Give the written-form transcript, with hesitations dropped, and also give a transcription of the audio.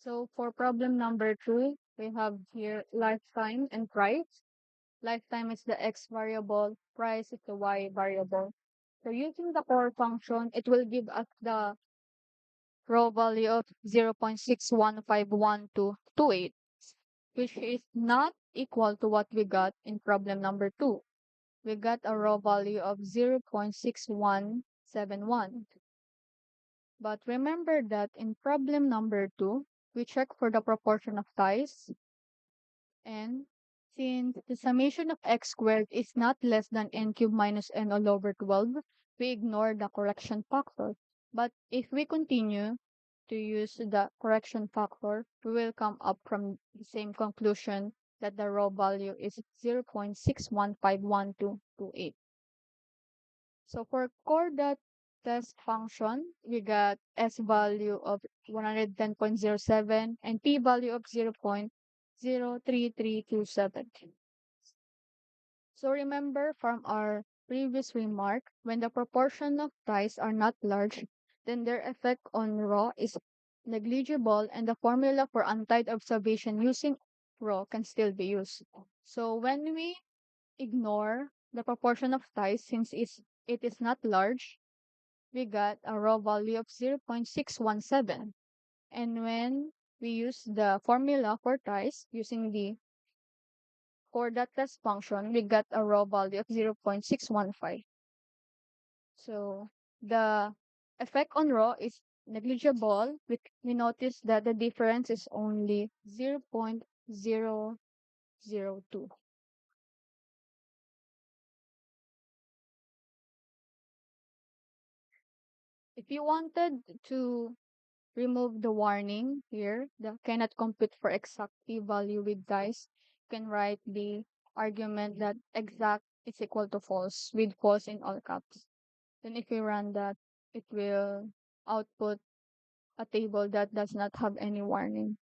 So for problem number 2, we have here lifetime and price. Lifetime is the x variable, price is the y variable. So using the core function, it will give us the raw value of 0.615128, which is not equal to what we got in problem number 2. We got a raw value of 0.6171. But remember that in problem number 2, we check for the proportion of ties, and since the summation of x squared is not less than n cubed minus n all over 12, we ignore the correction factor. But if we continue to use the correction factor, we will come up from the same conclusion that the raw value is 0.615128. So for core dot test function, we got S value of 110.07 and P value of 0.03327. So remember from our previous remark, when the proportion of ties are not large, then their effect on raw is negligible and the formula for untied observation using raw can still be used. So when we ignore the proportion of ties since it is not large, we got a raw value of 0.617. And when we use the formula for ties using the core dot test function, we got a raw value of 0.615. So the effect on raw is negligible. We notice that the difference is only 0.002. If you wanted to remove the warning here, the cannot compute for exact p-value with dice, you can write the argument that exact is equal to false with false in all caps. Then if we run that, it will output a table that does not have any warning.